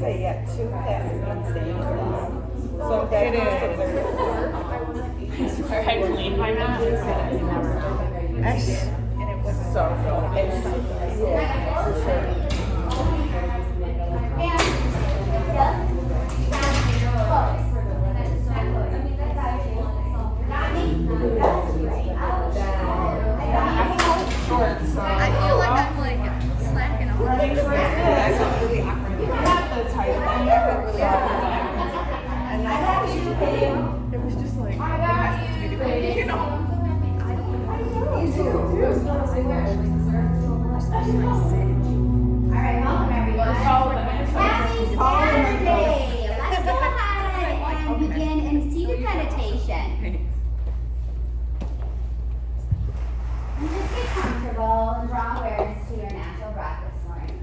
say, yeah, 2 classes on stage. So that It is. I swear I believe my math. And it was so good. Yeah, for sure. I feel like I'm like slacking off. It was just like, You know. Alright, welcome everyone. Happy Saturday! Let's go ahead and begin in seated meditation. And just get comfortable and draw awareness to your natural breath this morning.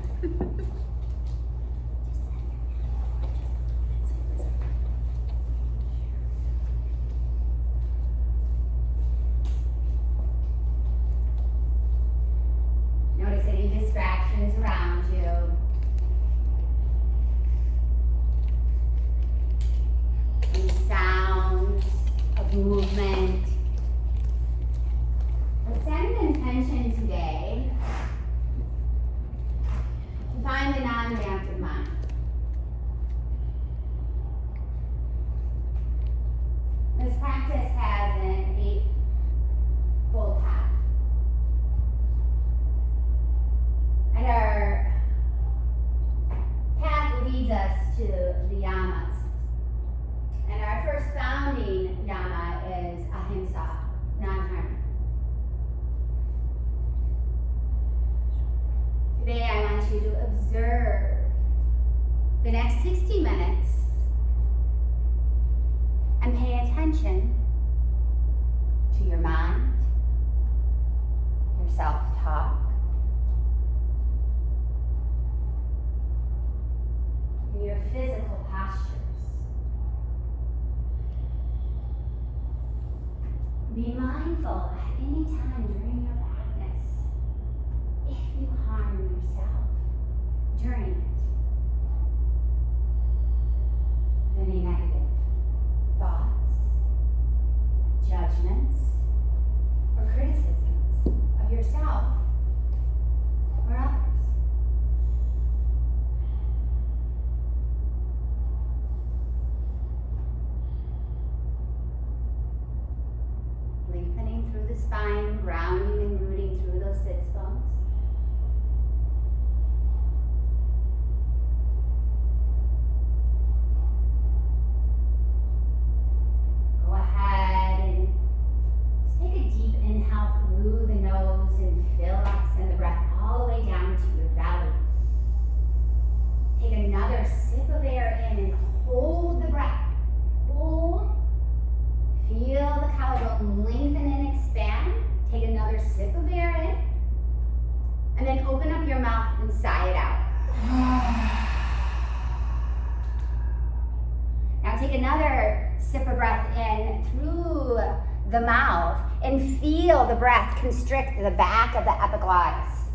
Notice any distractions around you. Any sounds of movement. Let's set an intention today to find the non-reactive mind. This practice has an 8-fold path. And our path leads us to the yamas. And our first founding yama is ahimsa, non-harm. Today I want you to observe the next 60 minutes and pay attention to your mind, your self-talk, and your physical postures. Be mindful at any time during your practice if you harm yourself during it. Any negative thoughts, judgments, or criticisms of yourself or others. Lengthening through the spine, grounding and rooting through those sits bones. Go ahead and just take a deep inhale through the nose and feel up, send the breath all the way down to your belly. Take another sip of air in and hold the breath. Hold. Feel the collarbone lengthen and expand. Take another sip of air in. And then open up your mouth and sigh it out. Now take another sip of breath in through the mouth and feel the breath constrict the back of the epiglottis.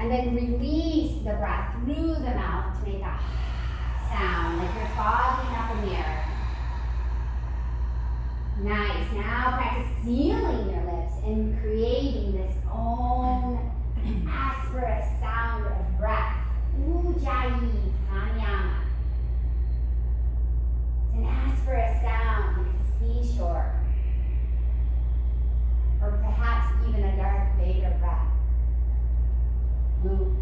And then release the breath through the mouth to make a sound like you're fogging up a mirror. Nice. Now practice sealing your lips and creating this own aspirous sound of breath. Ujjayi pranayama. It's an aspirous sound like a seashore. Or perhaps even a Darth Vader breath. Luke.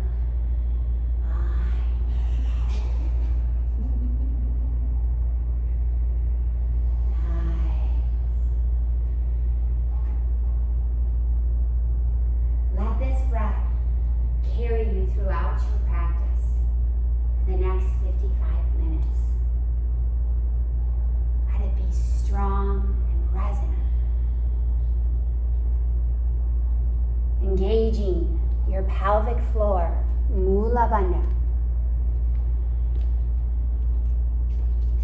Let this breath carry you throughout your practice for the next 55 minutes. Let it be strong and resonant. Engaging your pelvic floor, Mula Bandha.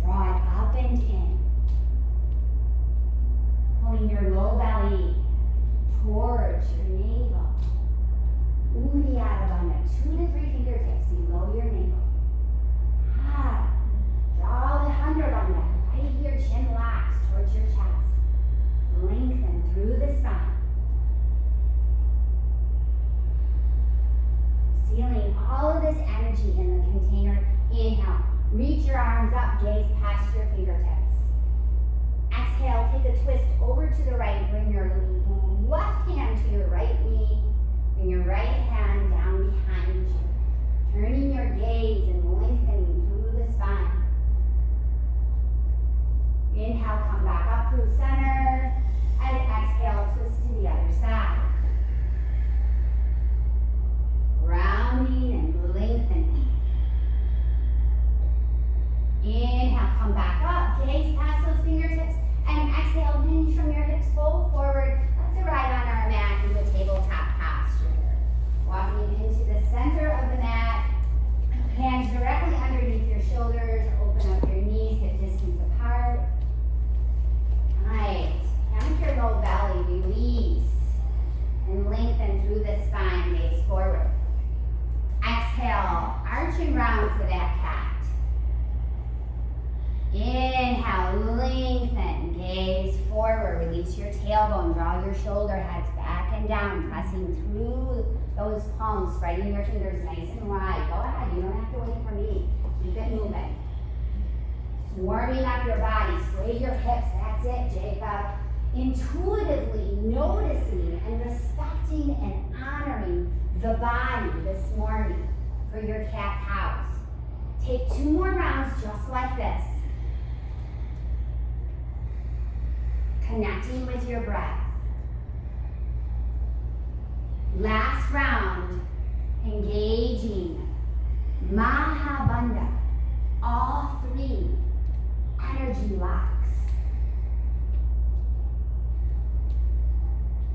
Draw it up and in. Pulling your low belly towards your navel. Uddiyana Bandha, 2 to 3 fingertips below your navel. the twist over to the right. Bring your left hand to your right knee. Bring your right hand down behind you. Turning your gaze and lengthening through the spine. Inhale, come back up through center. And exhale, twist to the other side. Rounding and lengthening. Inhale, come back up. Gaze past those fingertips. And exhale, hinge from your hips, fold forward. Let's arrive on our mat into a tabletop posture. Walking into the center of the mat. Hands directly underneath your shoulders. Open up your knees, hip distance apart. Nice. Count your low belly, release. And lengthen through the spine, gaze forward. Exhale, arching round for that cat. Inhale, lengthen, gaze forward, release your tailbone, draw your shoulder heads back and down, pressing through those palms, spreading your fingers nice and wide. Go ahead, you don't have to wait for me. Keep it moving. Just warming up your body, sway your hips, that's it, Jacob. Intuitively noticing and respecting and honoring the body this morning for your cat-cows. Take 2 more rounds just like this. Connecting with your breath. Last round, engaging Mahabandha, all 3 energy locks.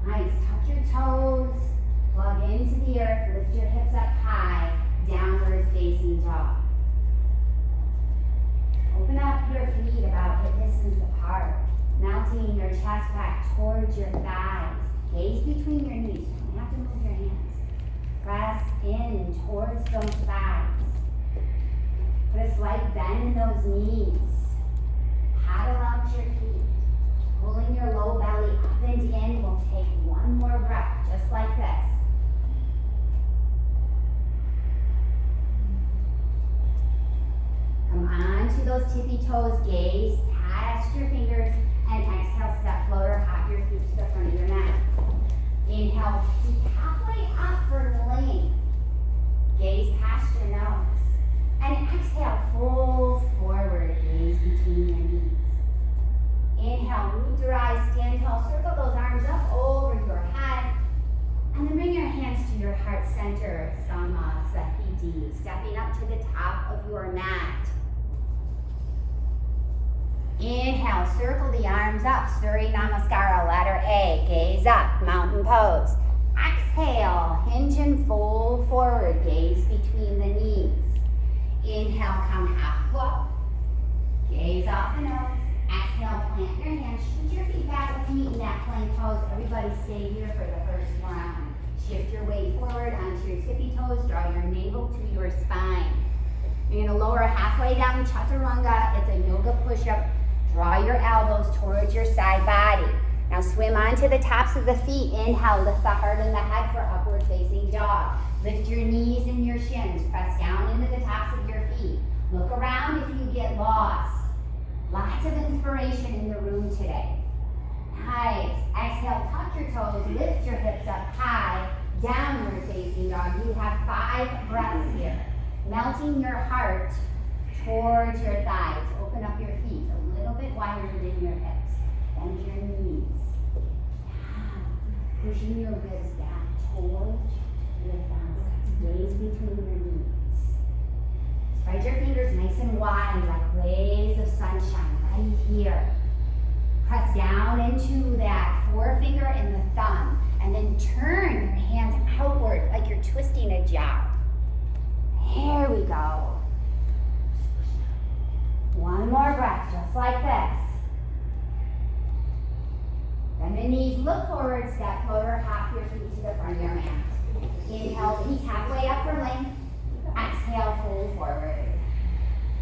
Nice, tuck your toes, plug into the earth, lift your hips up high, downward facing dog. Open up your feet about hip distance apart, melting your chest back towards your thighs. Gaze between your knees, you don't have to move your hands. Press in towards those thighs. Put a slight bend in those knees. Paddle out your feet. Pulling your low belly up and in. We'll take 1 more breath, just like this. Come on to those tippy toes, gaze past your fingers, and exhale, step floater, hop your feet to the front of your mat. Inhale, peek halfway up for length. Gaze past your nose. And exhale, fold forward, gaze between your knees. Inhale, root your eyes, stand tall, circle those arms up over your head. And then bring your hands to your heart center, Samasahiti, stepping up to the top of your mat. Inhale, circle the arms up, Surya Namaskara, letter A, gaze up, mountain pose. Exhale, hinge and fold forward, gaze between the knees. Inhale, come half up, gaze off the nose. Exhale, plant your hands, shoot your feet back with me in that plank pose. Everybody stay here for the first round. Shift your weight forward onto your tippy toes, draw your navel to your spine. You're gonna lower halfway down, chaturanga. It's a yoga push-up. Draw your elbows towards your side body. Now swim onto the tops of the feet. Inhale, lift the heart and the head for upward facing dog. Lift your knees and your shins. Press down into the tops of your feet. Look around if you get lost. Lots of inspiration in the room today. Nice. Exhale, tuck your toes, lift your hips up high, downward facing dog. You have 5 breaths here. Melting your heart towards your thighs. Open up your feet a little bit wider than your hips. Bend your knees. Pushing your ribs back towards your thighs. Gaze between your knees. Spread your fingers nice and wide like rays of sunshine right here. Press down into that forefinger and the thumb, and then turn your hands outward like you're twisting a jar. Here we go. 1 more breath, just like this. Bend the knees, look forward, step floater, hop your feet to the front of your mat. Inhale, peek halfway up for length. Exhale, fold forward.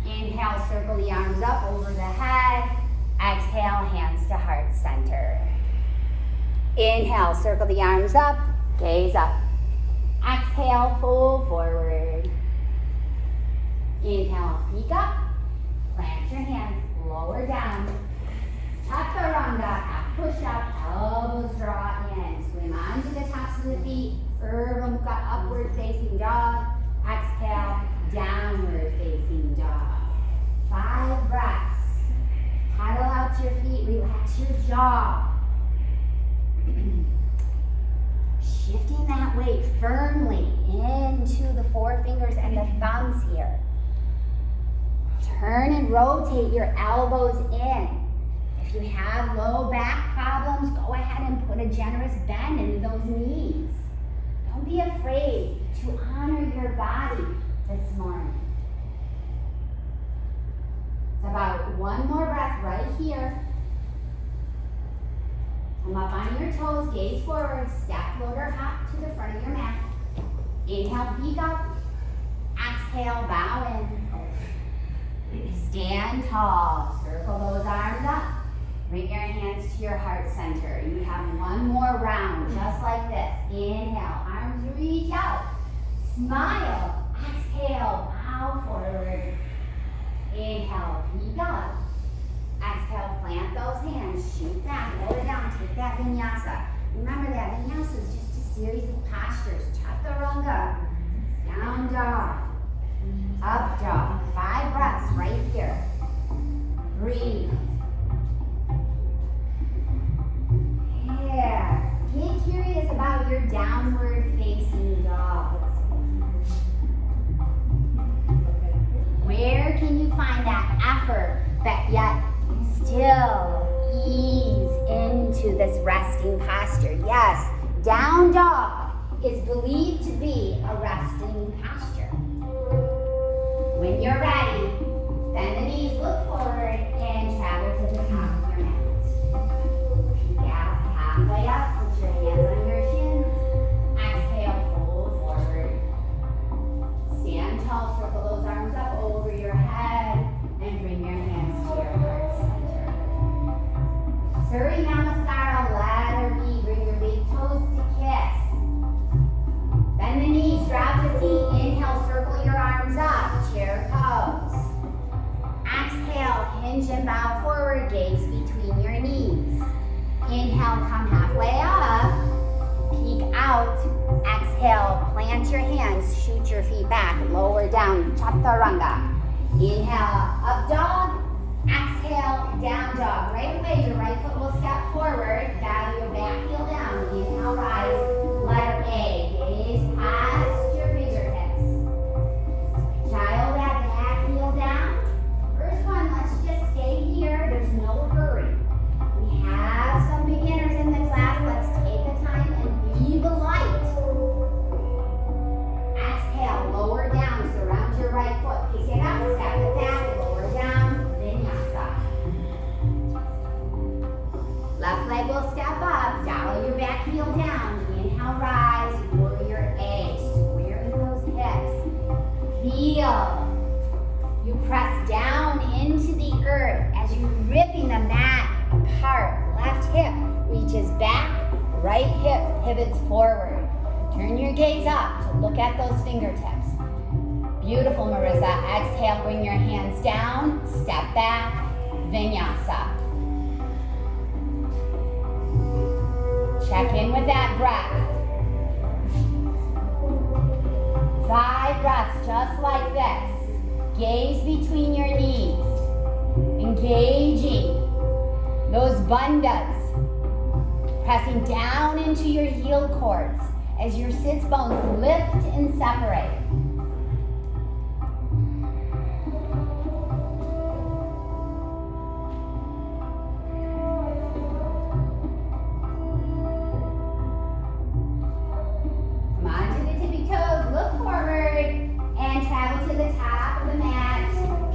Inhale, circle the arms up over the head. Exhale, hands to heart center. Inhale, circle the arms up, gaze up. Exhale, fold forward. Inhale, peek up. Plant your hands, lower down. Chaturanga. chaturanga, half push up, elbows draw in. Swim onto the tops of the feet. Urdhva Mukha, upward facing dog. Exhale, downward facing dog. 5 breaths. Paddle out your feet, relax your jaw. Shifting that weight firmly into the forefingers and the thumbs here. Turn and rotate your elbows in. If you have low back problems, go ahead and put a generous bend into those knees. Don't be afraid to honor your body this morning. It's about one more breath right here. Come up on your toes, gaze forward, step, floater, hop to the front of your mat. Inhale, peek up. Exhale, bow in. Stand tall, circle those arms up. Bring your hands to your heart center. You have one more round, just like this. Inhale, arms reach out. Smile, exhale, bow forward. Inhale, peek up. Exhale, plant those hands, shoot back, lower down, take that vinyasa. Remember that vinyasa is just a series of postures. Chaturanga, down dog, up dog. 5 breaths right here. Breathe. Yeah. Get curious about your downward facing dog. Where can you find that effort, but yet still ease into this resting posture? Yes, down dog is believed to be a resting posture. When you're ready, bend the knees, look forward, and travel to the top of your mat. Peek out halfway up, put your hands on your shins. Exhale, fold forward. Stand tall, circle those arms up over your head, and bring your hands to your heart center. Surya Namaskara, letter B, bring your big toes to kiss. Bend the knees, drop the feet, inhale, circle your arms up, chair pose. Exhale, hinge and bow forward, gaze between your knees. Inhale, come halfway up, peek out. Exhale, plant your hands, shoot your feet back, lower down, chaturanga. Inhale, up dog. Exhale, down dog. Right away, your right foot will step forward, dial your back heel down. Inhale, rise, letter A. Gaze past your fingertips. Dial that back heel down. First one, let's just stay here. There's no hurry. We have some beginners in the class. Let's take a time and be the light. Exhale, lower down, surround your right foot. Pick it up, step it back, lower down, vinyasa. Left leg will step up, dial your back heel down. Inhale, rise, warrior A. Square those hips. Feel. You press down into the earth as you're ripping the mat apart. Left hip reaches back, right hip pivots forward. Turn your gaze up to look at those fingertips. Beautiful, Marissa. Exhale, bring your hands down, step back, vinyasa. Check in with that breath. 5 breaths just like this. Gaze between your knees, engaging those bandhas, pressing down into your heel cords as your sits bones lift and separate. Come on to the tippy toes, look forward, and travel to the top of the mat.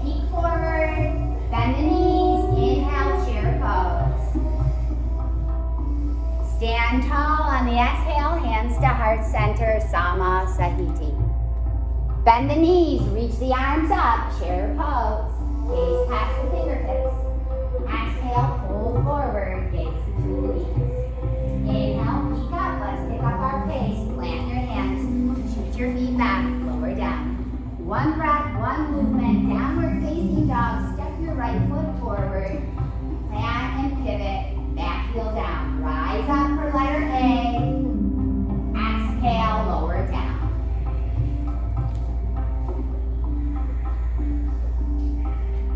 Peek forward, bend the knees, inhale, chair pose. Stand tall on the exhale, hands to heart center, Sama Sahiti. Bend the knees, reach the arms up, chair pose. Gaze past the fingertips. Exhale, fold forward, gaze between the knees. Inhale, peek up, let's pick up our pace. Plant your hands, shoot your feet back, lower down. One breath, one movement, downward facing dog. Step your right foot forward, plant and pivot. heel down. Rise up for letter A. Exhale, lower down.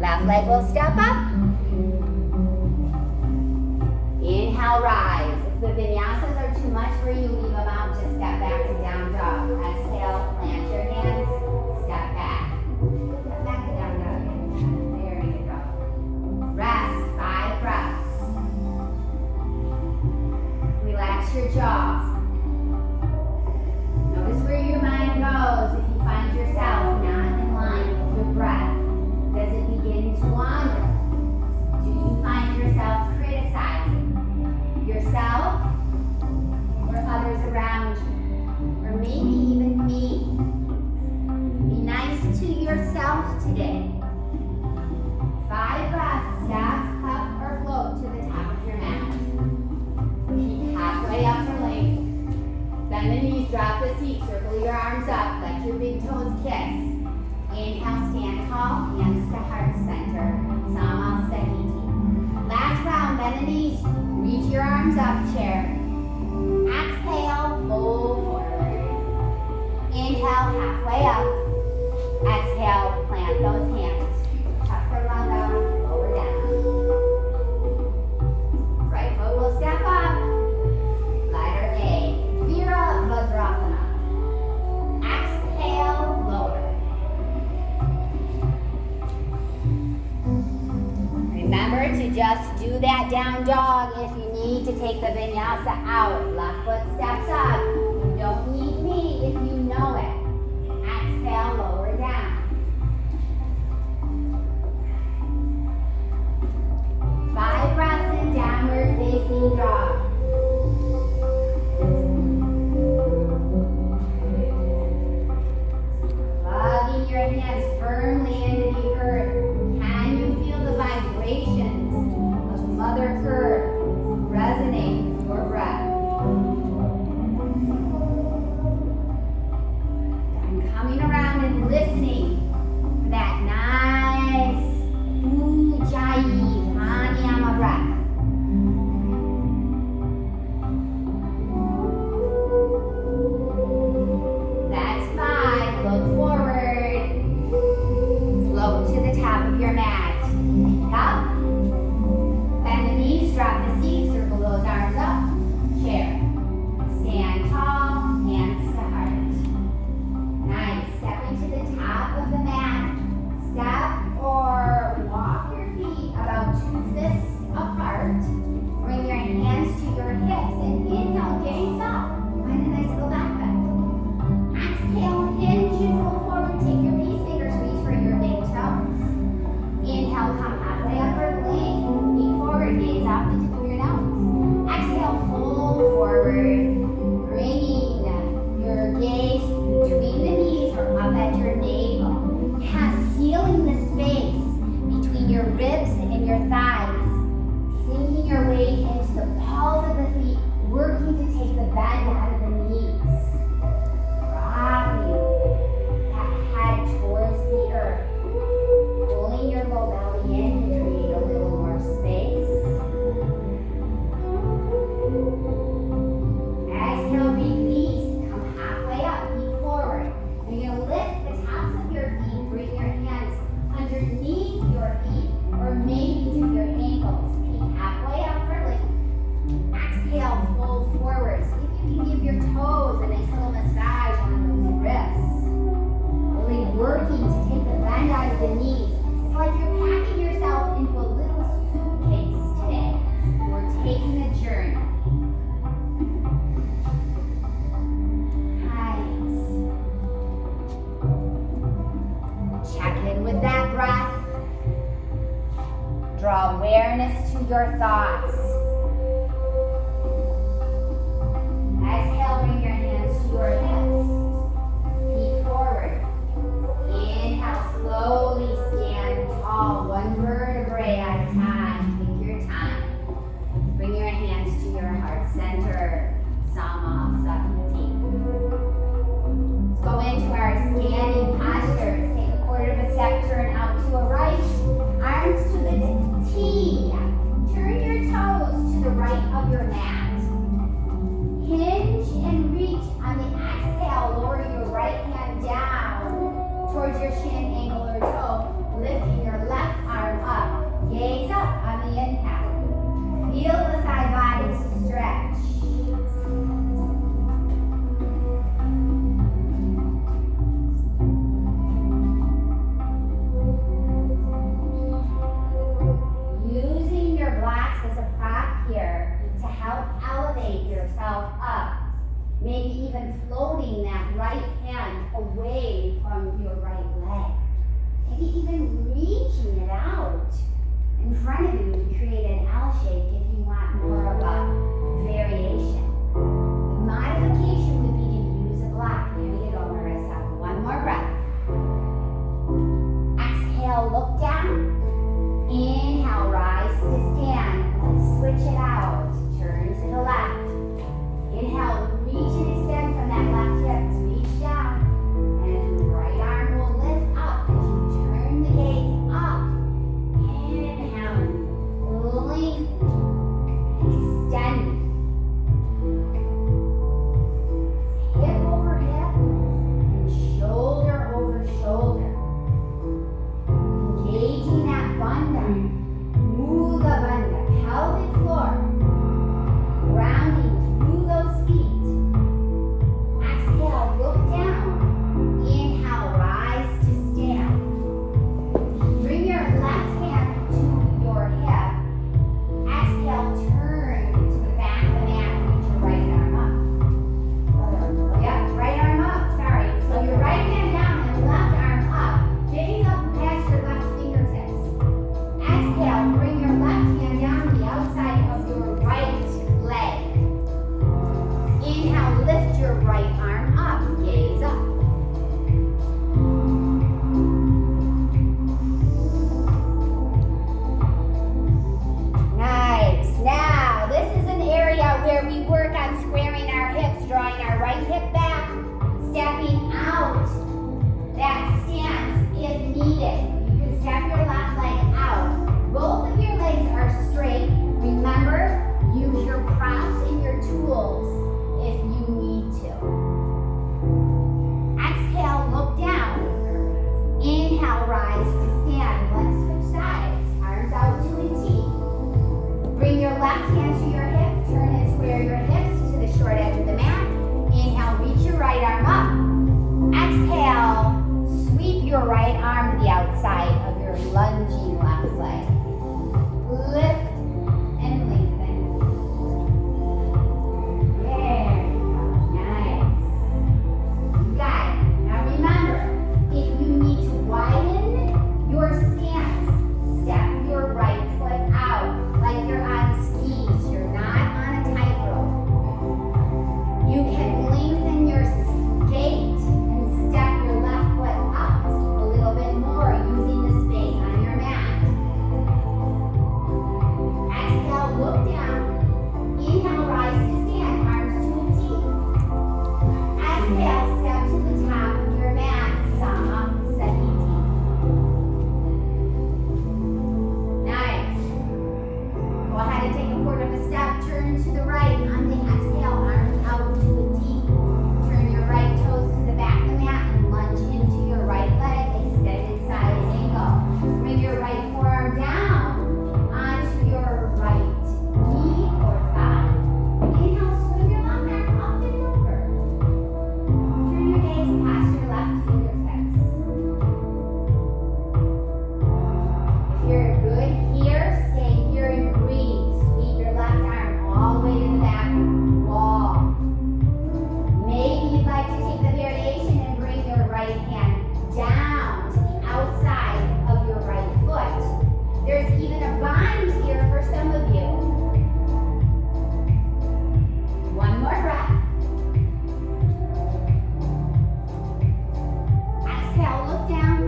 Left leg will step up. Inhale, rise. If the vinyasas are too much for you, leave them out. Just step back to down dog. Exhale, plant your hands, step back. Step back to down dog. There you go. Rest, 5 breaths. Relax your jaws. Notice where your mind goes if you find yourself not in line with your breath. Does it begin to wander? Do you find yourself criticizing yourself or others around you? Or maybe even me? Be nice to yourself today. 5 breaths, step up or float to the top of your mat. Keep halfway up or length. Bend the knees, drop the seat, circle your arms up, let your big toes kiss. Inhale, stand tall, hands to heart center. Samasthiti. Last round, bend the knees, reach your arms up, chair. Exhale, fold forward. Inhale, halfway up. Exhale, plant those hands. Tuck the round out, lower down. Right foot will step up. Letter A, Virabhadrasana. Exhale, lower. Remember to just do that down dog if you need to take the vinyasa out. Left foot steps up. You don't need me if you know it. Exhale, lower down. 5 breaths in downward facing dog. Plugging your hands firmly into the earth. Can you feel the vibrations of Mother Earth resonate with your breath? I'm coming around and listening for that nice Ujjayi Pranayama breath. That's 5. Look forward. Float to the top of your mat. Up. Bend the knees, drop the seat, circle those arms up. Chair. Stand tall, hands to heart. Nice. Stepping to the top of the mat. Step or walk your feet about 2 fists apart. Bring your hands to your hips and inhale, gaze up. Find a nice little back bend. Exhale, hinge and roll forward. Take your peace fingers, reach for your big toes. Inhale, come halfway up or length. Feet forward, gaze off the tip of your nose. Exhale, fold forward. Bringing your gaze between the knees or up at your navel. Sealing the space between your ribs and your thighs. Sinking your weight into the balls of the feet, working to take the bend out of the knees. Dropping that head towards the earth. Pulling your low belly in to create a little more space. Exhale, release. Come halfway up, feet forward. You're going to lift the tops of your feet, bring your hands underneath your feet, or maybe to your ankles. Feet halfway up for lift. Exhale, fold forward. See if you can give your toes a nice little massage on those wrists. Really working to take the bend out of the knees. It's like you're packing yourself into a little suitcase today. We're taking a journey. Nice. Check in with that breath. Draw awareness to your thoughts. Exhale, bring your hands to your hips. Feet forward. Inhale, slowly stand tall, 1 vertebrae at a time. Take your time. Bring your hands to your heart center. Samasthiti. Let's go into our standing postures. Take a quarter of a step, turn out to a right. Arms to the T. Turn your toes to the right here to help elevate yourself up. Maybe even floating that right hand away from your right leg. Maybe even reaching it out in front of you to create an L shape if you want more of a variation. The modification would be to use a block. There you go, Marissa. One more breath. Exhale, look down. Inhale, rise to stand. Let's switch it out. Turn to the left. Inhale, reach and extend from that left hip to reach down. And right arm will lift up as you turn the gaze up. Inhale, lengthen, extend. Hip over hip and shoulder over shoulder. Engaging that bandha, mula bandha, pelvic floor, grounding through those feet. Exhale, look down. Inhale, rise to stand. Bring your left hand to your hip. Exhale, turn to the back of the mat, reach your right arm up. Yep, right arm up, sorry. So your right hand down and left arm up. Gaze up past your left fingertips. Exhale, bring your left hand down to the outside of your right leg. Inhale, lift your right arm up. Gaze up. Nice. Now, this is an area where we work on squaring our hips, drawing our right hip back, stepping out that stance if needed. You can step your left leg out. Both of your legs are straight. Remember, use your props and your tools if you need to. Exhale, look down. Inhale, rise to stand. Let's switch sides. Arms out to a T. Bring your left hand to your hip. Turn and square your hips to the short edge of the mat. Inhale, reach your right arm up. Exhale, sweep your right arm to the outside of your lunging left leg. Lift and lengthen. There you go. Nice. You got it. Now remember, if you need to widen your stance, step your right foot out like you're on skis. You're not on a tightrope. You can lengthen your gait and step your left foot up a little bit more using the space on your mat. Exhale, look down. Inhale, rise to stand, arms to a T. Exhale, step to the top of your mat, Samasthiti. Nice. Go ahead and take a quarter of a step, turn to the right. On the exhale, arms out to a T. Turn your right toes to the back of the mat and lunge into your right leg, extended side angle. Bring your right forearm down onto your right knee or thigh. Inhale, swing your left arm up and over. Turn your gaze past your left fingertips. If you're good here, stay here and breathe. Sweep your left arm all the way to the back wall. Maybe you'd like to take the variation and bring your right hand down to the outside of your right foot. There's even a bind here for some of you. One more breath. Exhale, look down.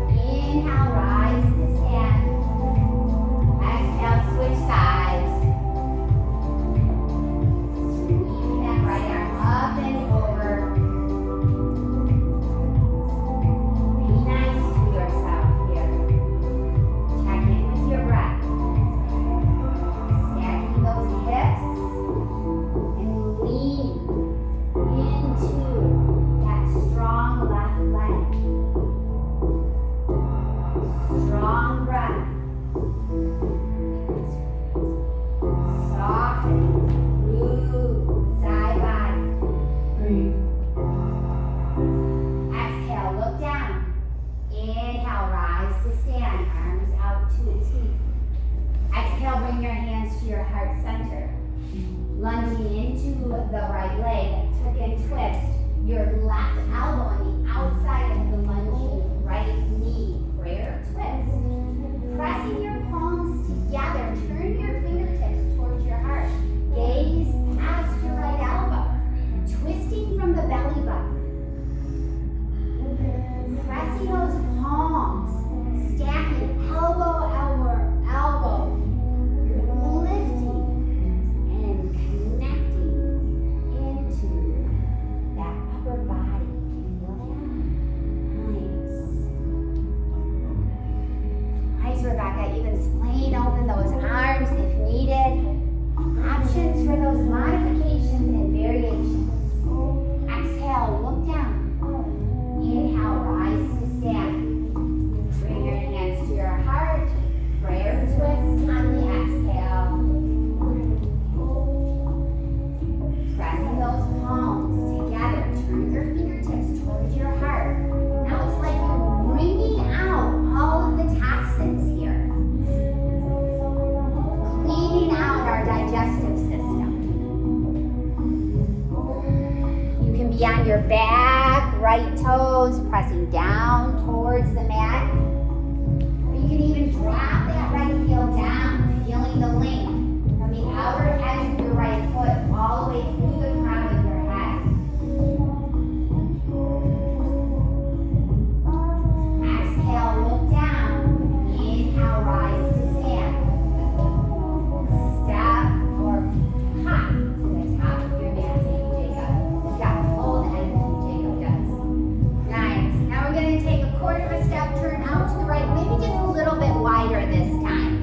Inhale, rise to stand. Exhale, switch sides. Sweep that right arm up and over. Be nice to yourself here. Check in with your breath. Stacking those hips and lean into that strong left leg. Strong breath. Soften, move, side body. Exhale, look down. Inhale, rise to stand, arms out to a T. Exhale, bring your hands to your heart center. Lunging into the right leg, tuck and twist your left elbow on the outside of the lunging right knee. Prayer twist. Pressing your palms together, turn your fingertips towards your heart. Gaze past your right elbow, twisting from the belly button. Pressing those palms, stacking elbow, elbow, elbow. You're lifting and connecting into that upper body. Feel that? Nice. Nice, Rebecca. Even splaying open those arms if needed. Options for those modifications and variations. Exhale, look down. Inhale, rise to stand. Bring your hands to your heart. Prayer twist on the exhale. Pressing those palms together. Turn your fingertips towards your heart. Now it's like you're bringing out all of the toxins here. Cleaning out our digestive system. You can be on your back, right toes, pressing down towards the mat. Or you can even drop that right heel down, feeling the length from the outer edge of your right foot all the way through the crown of your head. Exhale, look down. Inhale, rise to stand. Step or hop to the top of your mat. Thank you, Jacob. Got all the energy Jacob does. Nice. Now we're going to take a quarter of a step, turn out to the right, maybe just a little bit wider this time.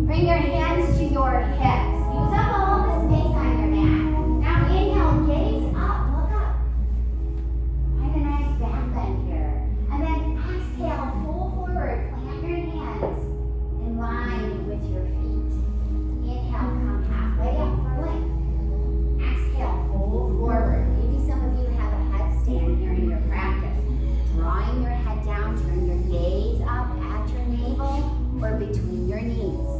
Bring your hands to your hips. Use up all the space on your mat. Now inhale, gaze up, look up. Find a nice back bend here. And then exhale, fold forward, plant your hands in line with your feet. Inhale, come halfway up for length. Exhale, fold forward. Maybe some of you have a headstand here in your practice. Drawing your head down, turn your gaze up at your navel or between your knees.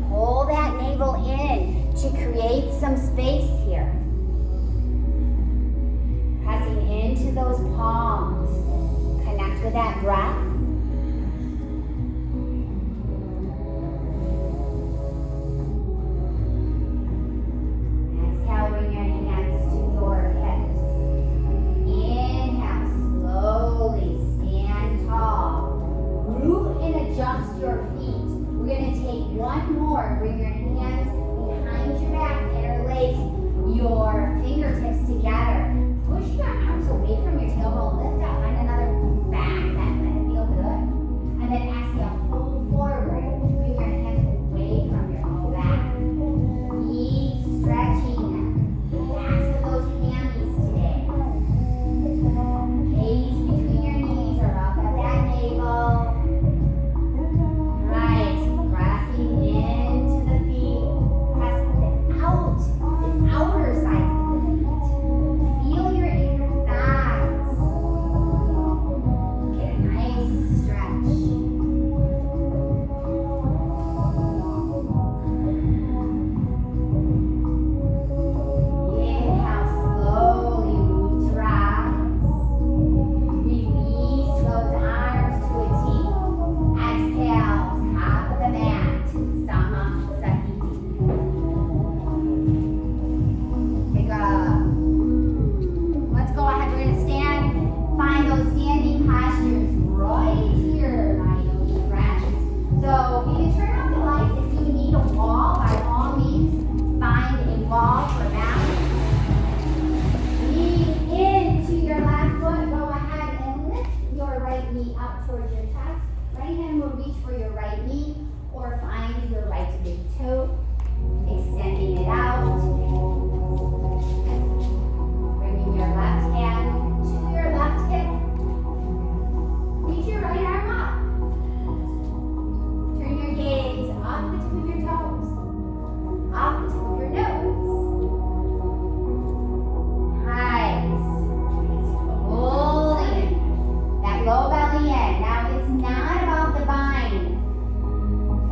Pull that navel in to create some space here. Pressing into those palms. Connect with that breath. Exhale, bring your hands to your hips. Inhale, slowly stand tall. Root and adjust your feet. We're going to take one more. Bring your hands behind your back, interlace your fingertips together. Push your arms away from your tailbone. Lift up, find another back bend. Let it feel good. And then exhale, fold forward. Bring your hands away from your low back. Keep stretching the backs of those hammies today. Gaze between your knees or up at that navel. Nice. Pressing into the feet. Press the outer sides of the feet. Feel your inner thighs.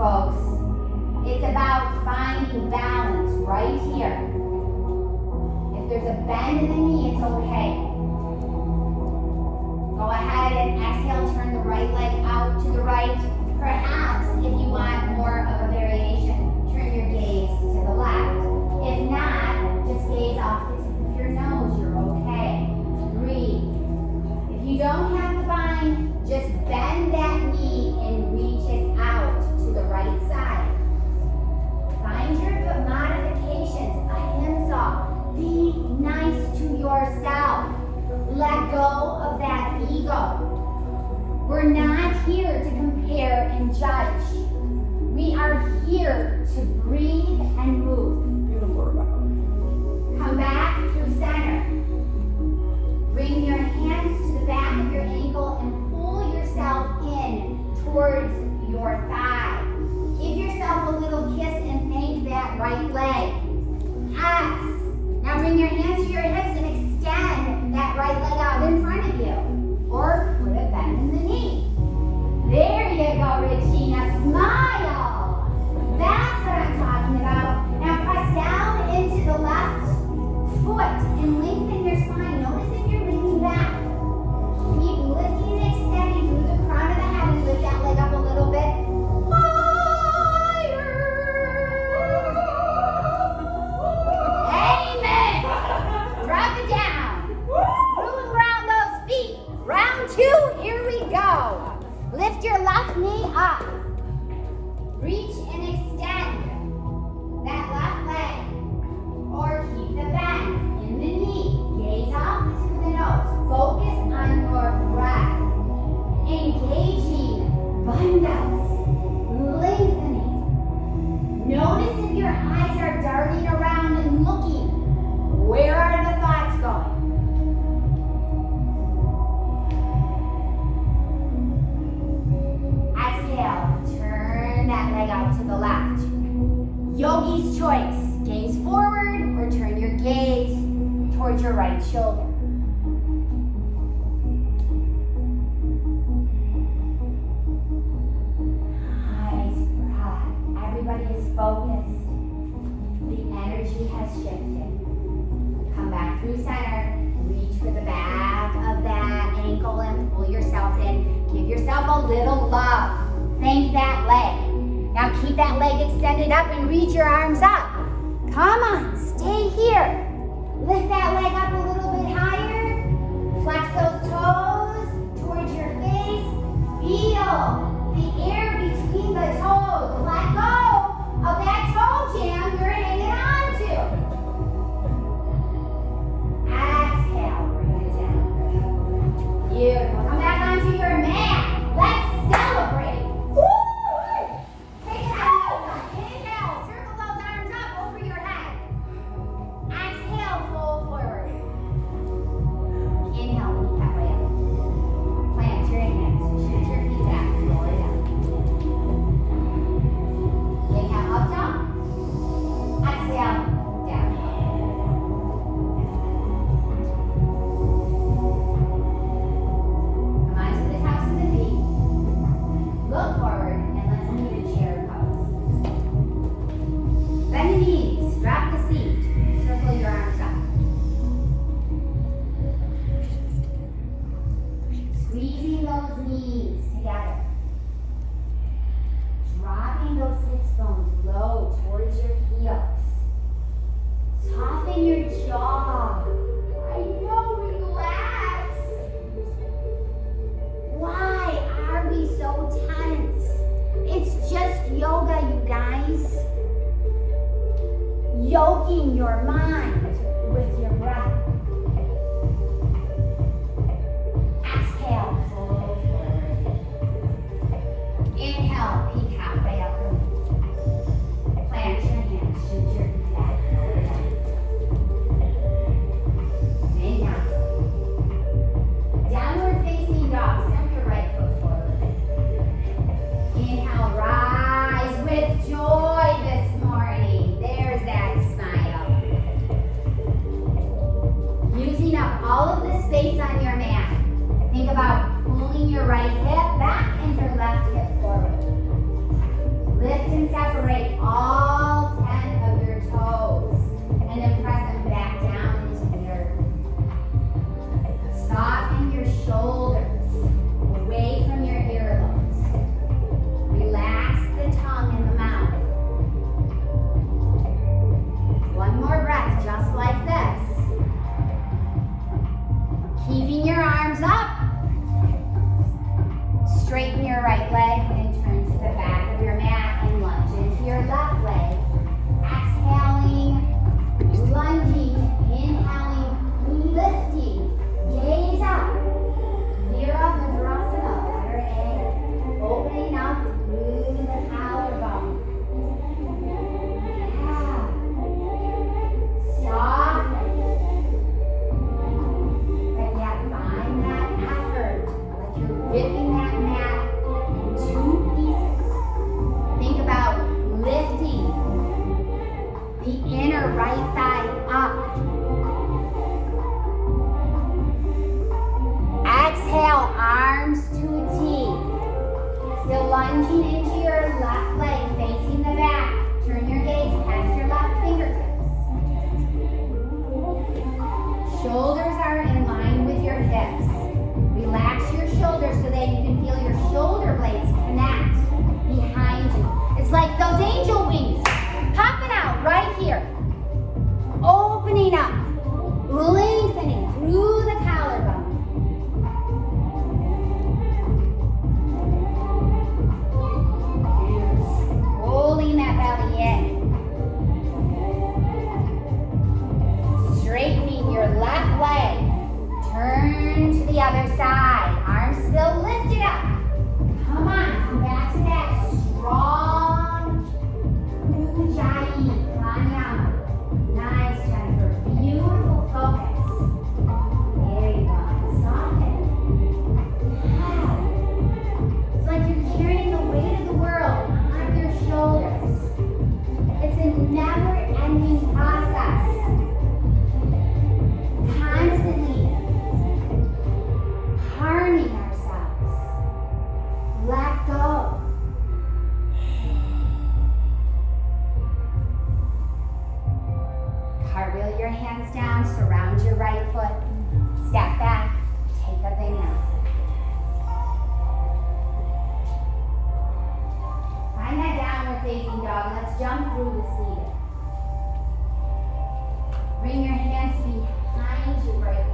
folks. It's about finding balance right here. If there's a bend in the knee, it's okay. Go ahead and exhale, turn the right leg out to the right. Perhaps, if you want more of a variation, turn your gaze to the left. If not, just gaze off the tip of your nose. You're okay. Breathe. If you don't have the bind, just bend that knee and reach it out to the right side. Find your modifications, a handsaw. Be nice to yourself. Let go of that ego. We're not here to compare and judge. We are here to breathe and move. Beautiful, Rebecca. Come back through center. Bring your hands to the back of your ankle and pull yourself in towards your thigh. Give yourself a little kiss and thank that right leg. Yes. Now bring your hands to your hips and extend that right leg out in front of you. Or put a bend in the knee. There you go, Regina. Smile. That's what I'm talking about. Now press down into the left foot and lengthen your spine. Notice if you're leaning back. Keep lifting and extending through the crown of the head and lift that leg up a little bit. Higher. Amen. Drop it down. Move and ground those feet. Round two, here we go. Lift your left knee up. Reach and extend that left leg. Or keep the bend in the knee. Gaze off the tip of the nose. Focus on your breath. Engaging bundles. Lengthening. Notice if your eyes are darting around and looking. Where are the thoughts going? Exhale. Turn that leg out to the left. Yogi's choice. Gaze forward or turn your gaze towards your right shoulder. Nice breath. Everybody is focused. The energy has shifted. Come back through center. Reach for the back of that ankle and pull yourself in. Give yourself a little love. Thank that leg. Now keep that leg extended up and reach your arms up. Come on, stay here. Lift that leg up a little bit higher. Flex those toes towards your face. Feel the air between the toes. Let go of that toe jam you're hanging on to. Exhale, bring it down. Beautiful. Come back onto your mat. Let's celebrate. Woo! Take it out. Inhale. Circle those arms up over your head. Exhale, fold forward. Inhale, knee that way up. Plant your hands. Shoot your feet back. Roll it down. Inhale, up, down. Exhale, down. Come on to the tops of the feet. Look forward and let's meet a chair pose. Bend the knees, drop the seat, circle your arms up. Squeezing those knees together. Dropping those sits bones low towards your heels. Soften your jaw. I know, relax. Why are we so tense? It's just yoga, you guys. Yoking your mind with your breath. Exhale, fold forward. Inhale, peek halfway up. Plant your hands, shoot your feet back. Inhale. Downward facing dog. Step your right foot forward. Inhale, rise with joy this morning. There's that smile. your right leg and turn to the back of your mat and lunge into your left leg. Exhaling, lunging, inhaling, lifting, gaze up. Virabhadrasana, letter A. Opening up through the collarbone. Yeah. Soften. And yet find that effort, like you're ripping that mat in two pieces. Think about lifting the inner right thigh up. Exhale, arms to a T. Still lunging into your left leg, facing the back. Turn your gaze past your left fingertips. Shoulders are in line with your hips. Relax your shoulders so that you can feel your shoulder blades connect behind you. It's like those angel wings popping out right here. Opening up, lengthening through the collarbone. Rolling that belly in. Straightening your left leg. Turn to the other side. Arms still lifted up. Come on, come back to that strong Ujjayi pranayama. Nice, Jennifer. Beautiful focus. There you go. Soften. Yeah. It's like you're carrying the weight of the world on your shoulders. It's a never-ending process. Constantly harming ourselves. Let go. Cartwheel your hands down, surround your right foot. Step back, take a vinyasa. Find that downward facing dog. Let's jump through the seated. Bring your hands behind you, right?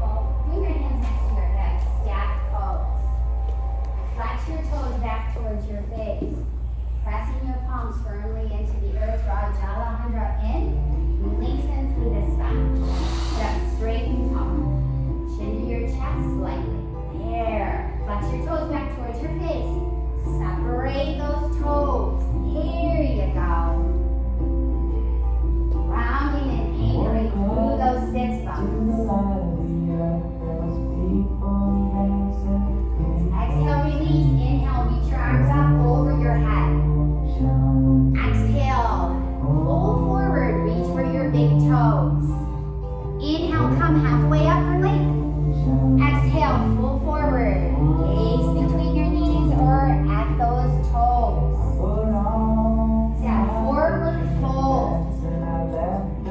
Bring your hands next to your hips. Stack pose. Flex your toes back towards your face. Pressing your palms firmly into the earth. Draw Jalandhara in. Lengthen through the spine. Sit up straight and tall. Chin to your chest slightly. There. Flex your toes back towards your face. Separate those toes. There you go. Rounding and anchoring through those sits bones. Exhale, release. Inhale, reach your arms up over your head. Exhale, fold forward, reach for your big toes. Inhale, come halfway up for length. Exhale, fold forward. Gaze between your knees or at those toes. Exhale, forward fold.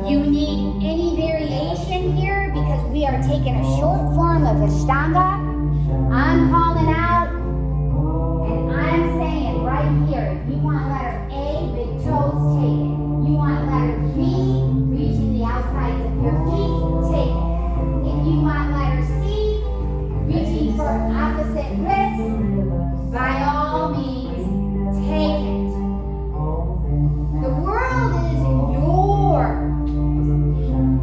You need any variation here because we are taking a short form of Ashtanga. I'm calling out and I'm saying right here, if you want letter A, big toes, take it. You want letter B, reaching the outsides of your feet, take it. If you want letter C, reaching for opposite wrists, by all means, take it. The world is yours.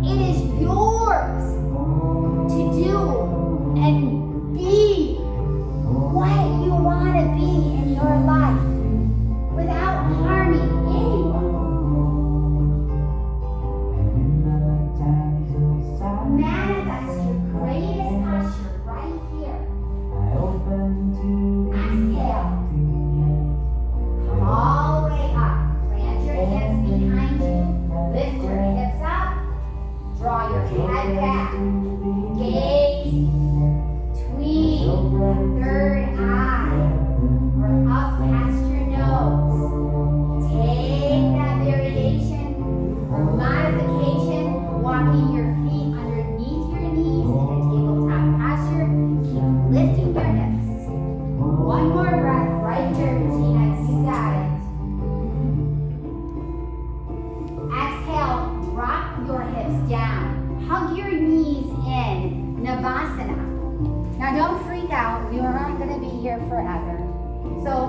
It is yours to do and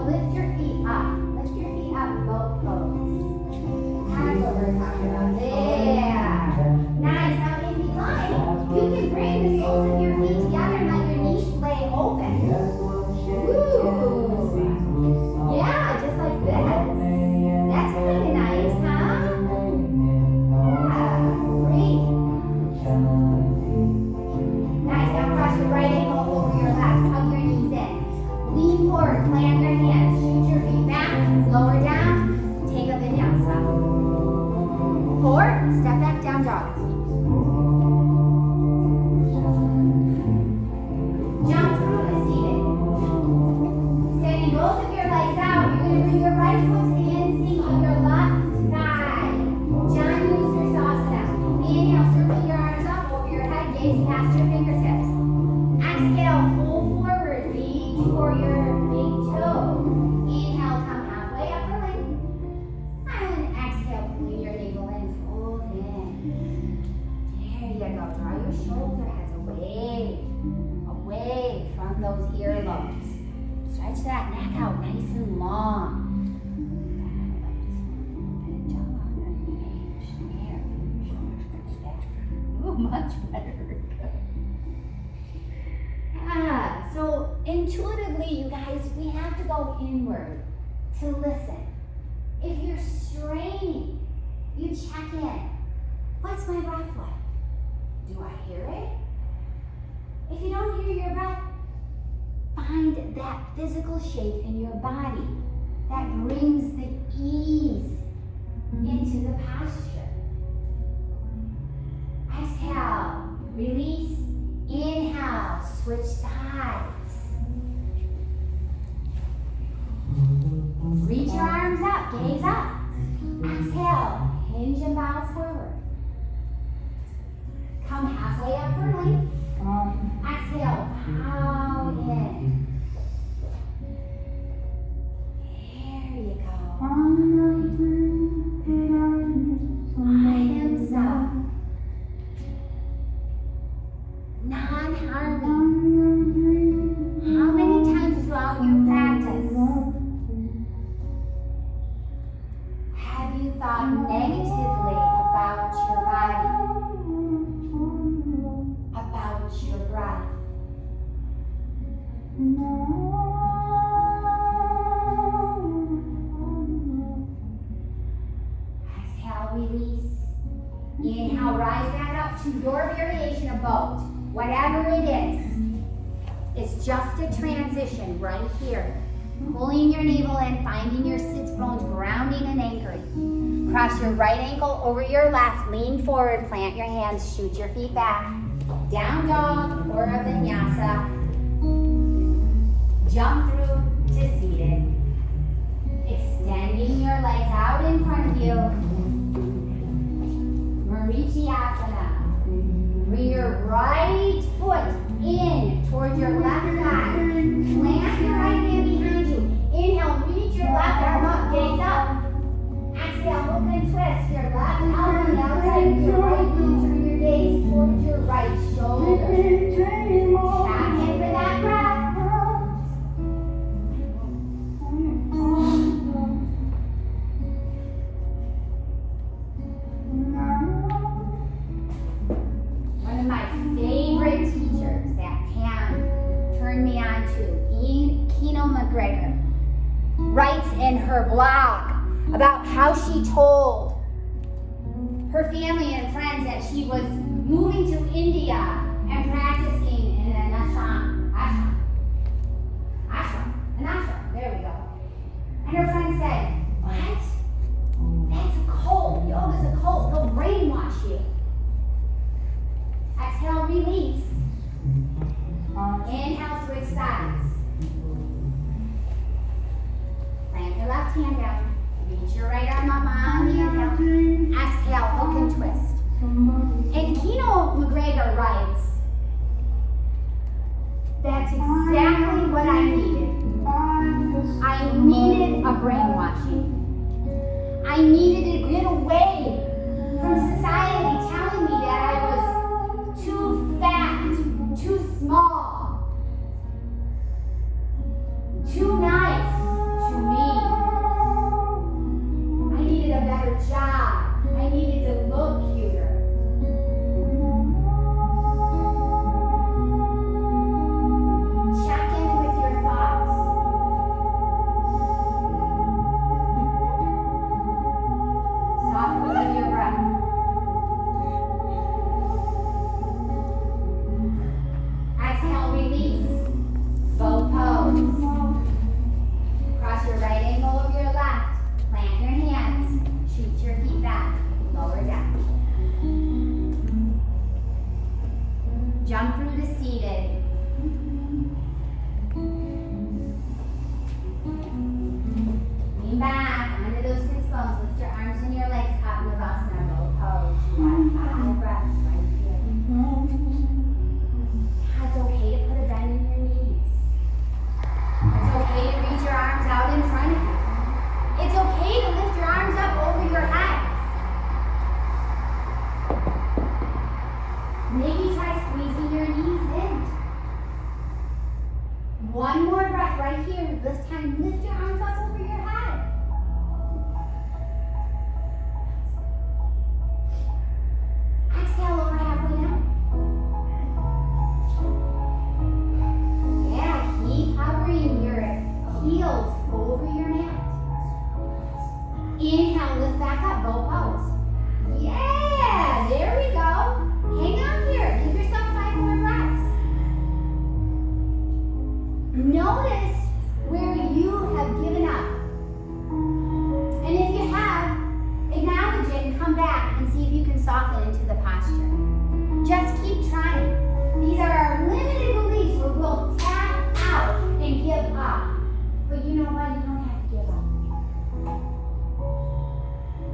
lift your feet up. Lift your feet up, both toes. That's what we're talking about. There. Nice. Now, if you like, you can bring the soles of your feet together and let your knees lay open. Ooh. Yeah, just like this. That's kind of nice, huh? Yeah, great. Nice. Now cross your right ankle over your left. Hug your knees in. Lean forward. Plant your hands. Shoot your feet back. Lower down. Take a vinyasa. Forward. Step back, down dog. Jump through to seated. Standing both of your legs out. You're going to bring your right foot to the inside of your left thigh. John user Sasana. Inhale, circle your arms up over your head, gaze past your fingertips. Exhale, fold forward, reach for your big toe. Inhale, come halfway up for length. And exhale, pull your navel in, fold in. There you go. Draw your shoulder heads away from those earlobes. Stretch that neck out nice and long. Ooh, much better. Yeah, so intuitively, you guys, we have to go inward to listen. If you're straining, you check in. What's my breath like? Do I hear it? If you don't hear your breath, find that physical shape in your body that brings the ease into the posture. Exhale, release, inhale, switch sides. Reach your arms up, gaze up. Exhale, hinge and bow forward. Come halfway up for length. Exhale, bow in. There you go. I am self. Non-harming. How many times throughout your practice have you thought negatively about your body, about your breath? Exhale, release. Inhale, rise back up to your variation of boat. Whatever it is, it's just a transition right here. Pulling your navel in, finding your sits bones, grounding and anchoring. Cross your right ankle over your left, lean forward, plant your hands, shoot your feet back. Down dog or a vinyasa. Jump through to seated. Extending your legs out in front of you. Marichiasana. Bring your right foot in towards your left thigh. Plant your right hand behind you. Inhale, reach your left arm up, gaze up. Exhale, hook and twist your left elbow on the outside of your right knee. Turn your gaze towards your right shoulder. Tap in for that breath. One of my favorite teachers that Pam turned me on to, Kino McGregor, writes in her blog about how she told her family and friends that she was moving to India and practicing in an ashram. There we go. And her friend said, "What? That's a cult. Yoga's a cult. They'll brainwash you." Exhale, release. Inhale, switch sides. Plant your left hand down. Reach your right arm up on the inhale. Exhale, hook and twist. And Kino McGregor writes, "That's exactly what I needed. I needed a brainwashing. I needed to get away from society telling me that I was too fat, too small, too nice, soften into the posture. Just keep trying. These are our limited beliefs where we'll tap out and give up. But you know what? You don't have to give up.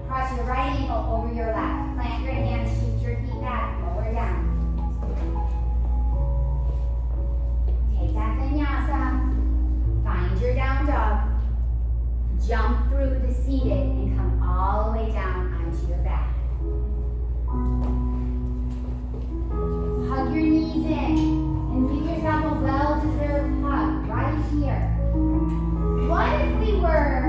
Cross your right ankle over your left. Plant your hands, shoot your feet back, lower down. Take that vinyasa. Find your down dog. Jump through the seated and come all the way down onto your back. Hug your knees in and give yourself a well-deserved hug right here. What if we were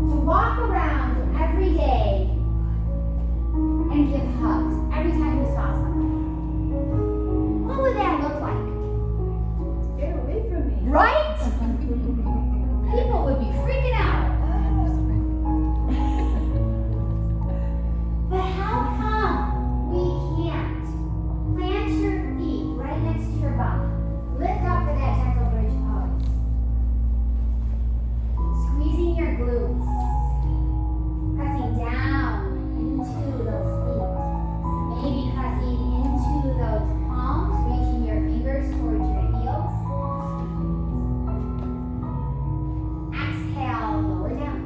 to walk around every day and give hugs every time we saw somebody? What would that look like? Get away from me. Right? People would be freaking out. But how come we can't plant your feet right next to your bum? Lift up for that gentle bridge pose. Squeezing your glutes. Pressing down into those feet. Maybe pressing into those palms, reaching your fingers towards your heels. Exhale, lower down.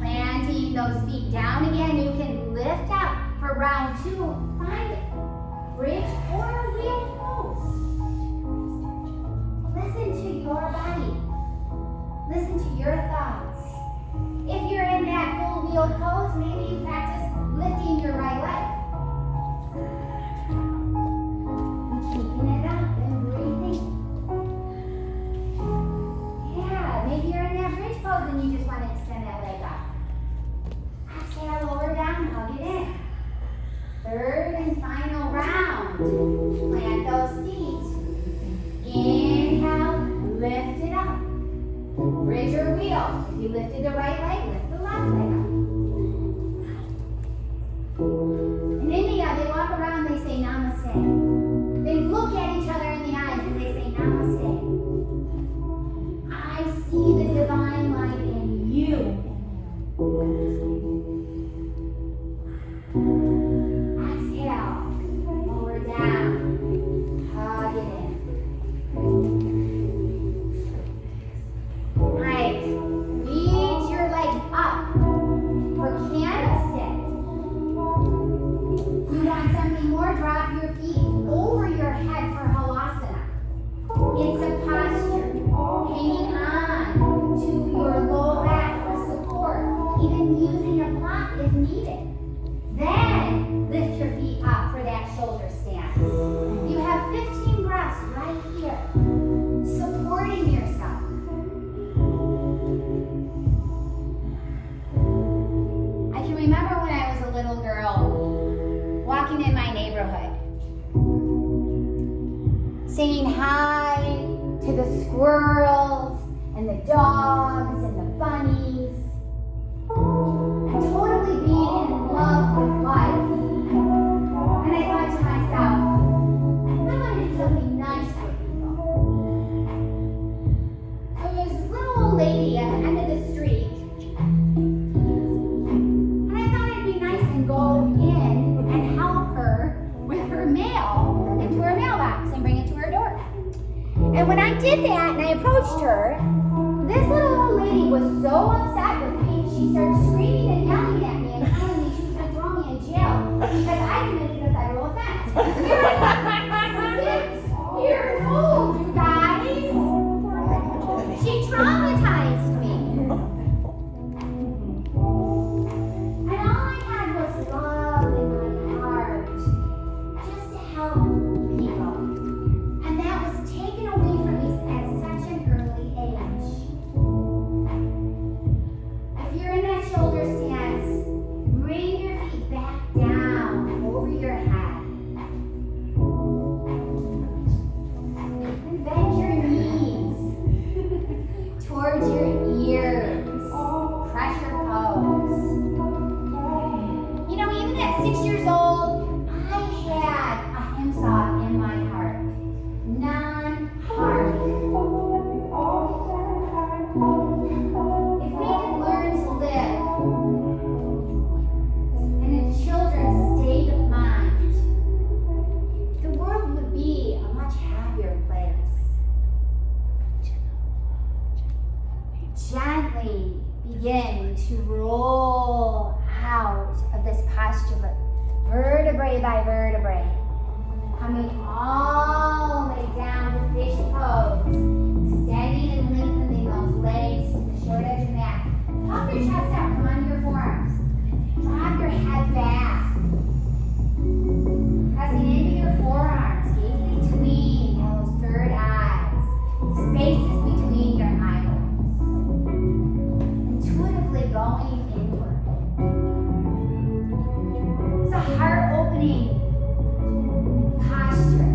Planting those feet down again. You can lift up for round 2. Find bridge or wheel pose. Listen to your body. Listen to your thoughts. If you're in that full wheel pose, maybe you practice lifting your right leg. Keeping it up and breathing. Yeah, maybe you're in that bridge pose and you just want to extend that leg up. Exhale, lower down, hug it in. Third and final round. Plant those feet. Inhale, lift it up. Bridge or wheel. If you lifted the right leg, lift the left leg up. In India, they walk around, they say namaste. They look at each other in the eyes and they say namaste. I see the divine light in you. Exhale, lower down, hug it in. Right, reach your legs up for candlestick. If you want something more, drop your feet over your head for halasana. It's a posture, hanging on to your low back for support, even using a block if needed. Then lift your feet up for that shoulder stance. You have 15 breaths right here, supporting yourself. I can remember when I was a little girl walking in my neighborhood, saying hi to the squirrels and the dogs and the bunnies, and totally being in love with life. And I thought to myself, I want to do something nice for people. So there's this little old lady at the end of the street, and I thought it'd be nice and go in and help her with her mail into her mailbox and bring it to her door. And when I did that and I approached her, this little old lady was so upset with me, she started screaming and yelling at me and telling me she was going to throw me in jail because I committed a federal offense. You're 6 years old, you guys. She traumatized me. And all I had was love in my heart, just to help people. And that was taken away from me at such an early age. If you're in that shoulder stance, bring your feet back down over your head. begin to roll out of this posture, vertebrae by vertebrae, coming all the way down to fish pose, extending and lengthening those legs to the short edge of the mat. Pop your chest out, come onto your forearms. Drop your head back. Pressing into your forearms, gaze between those third eyes, spaces between your eyeballs. Intuitively going inward. It's a heart-opening posture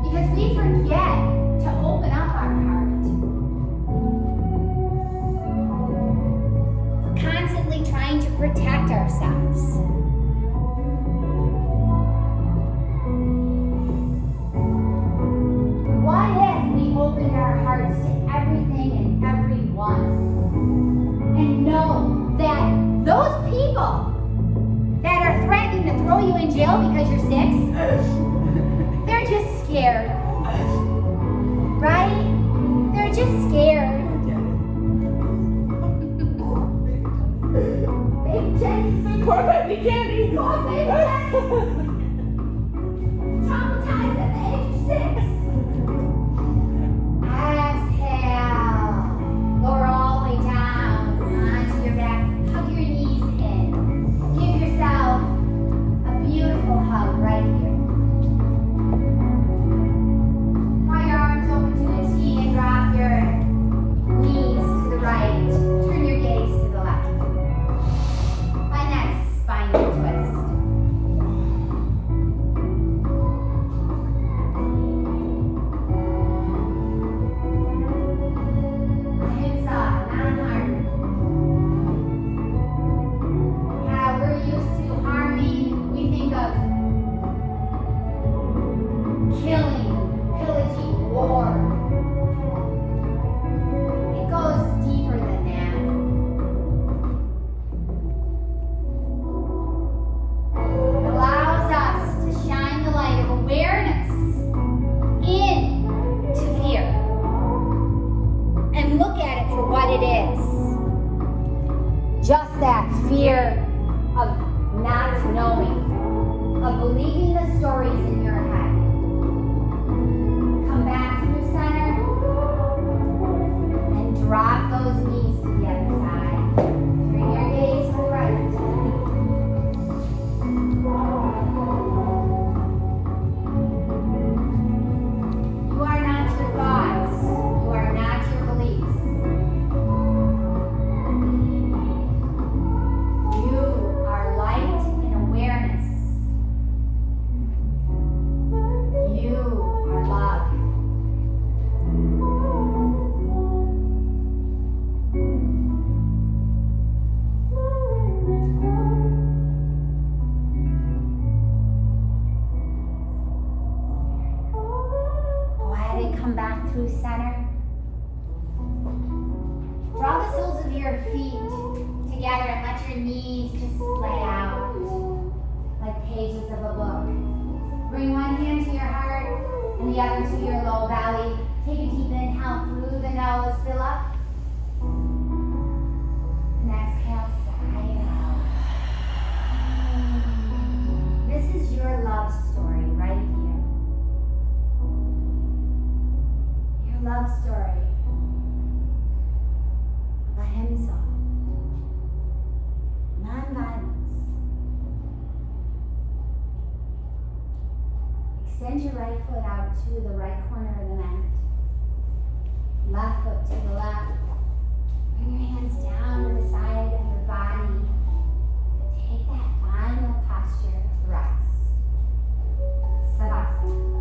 because we forget to open up our heart. We're constantly trying to protect ourselves. What if we opened our hearts to everything and everyone and know that those people that are threatening to throw you in jail because you're 6, they're just scared. Right? They're just scared. Baby Jenny. Poor baby Jenny. Poor baby Jenny. Traumatized at the age of 6. Exhale. Lower all the way down onto your back. Hug your knees in. Give yourself a beautiful hug right here. Draw your arms open to a T and drop your knees to the right. Turn your gaze to the left. Find that spinal twist. Ahimsa, non-harm. Yeah, we're used to harming. We think of killing, pillaging, war. It goes deeper than that. It allows us to shine the light of awareness into fear and look at it for what it is. Just that fear of not knowing, of believing the stories in your head. Come back through center and drop those knees to the other side. Turn your gaze to the right. You are not your thoughts. You are not your beliefs. You are light and awareness. You are love. Go ahead and come back through center. Draw the soles of your feet together and let your knees just lay out like pages of a book. Bring one hand to your heart and the other to your low belly. Take a deep inhale through the nose, fill up. And exhale, sigh out. This is your love story right here. Your love story. Ahimsa. Non-violence. Extend your right foot out to the right corner of the mat. Left foot to the left. Bring your hands down to the side of your body. Take that final posture of rest. Savasana.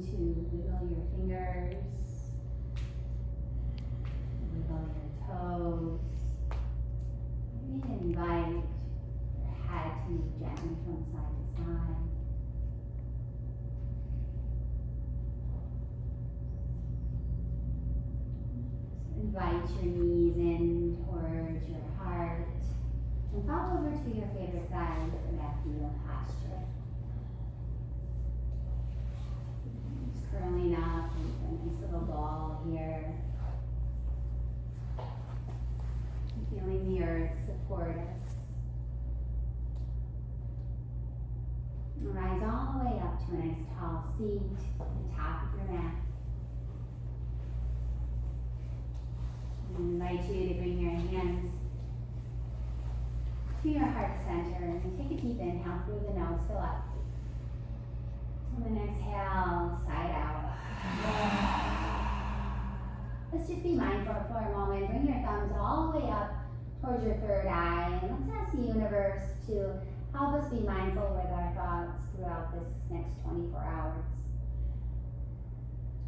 to wiggle your fingers, wiggle your toes. Maybe invite your head to move gently from side to side. Invite your knees in towards your heart and fall over to your favorite side for that fetal posture. Just curling up into a nice little ball here. Feeling the earth support us. And rise all the way up to a nice tall seat at the top of your mat. I invite you to bring your hands to your heart center and take a deep inhale through the nose, fill up. And then exhale, side out. Let's just be mindful for a moment. Bring your thumbs all the way up towards your third eye, and let's ask the universe to help us be mindful with our thoughts throughout this next 24 hours.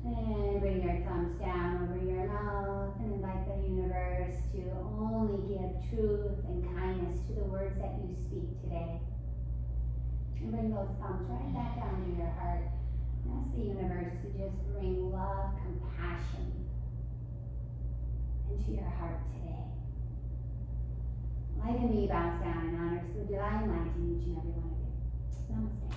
And bring your thumbs down over your mouth and invite the universe to only give truth and kindness to the words that you speak today. And bring those thumbs right back down to your heart. And ask the universe to just bring love, compassion into your heart today. Light in me bows down and honors the divine light in each and every one of you. Namaste.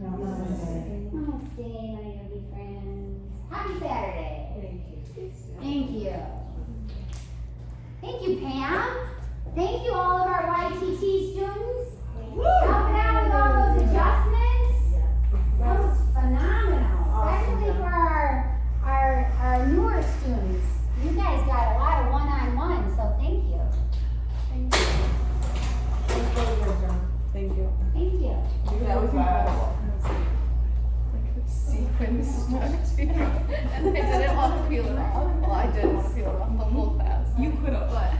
Namaste. Namaste, my yogi friends. Happy Saturday. Thank you. Thank you. Thank you, Pam. Thank you, all of our YTT students. Helping out with all those adjustments. That was phenomenal, especially for our newer students. You guys got a lot of one-on-one, so thank you. Thank you. Thank you. Thank you. That was incredible. Like sequence structure. And I didn't want to peel it off. Well, I did want to peel it off the whole class. You could have. But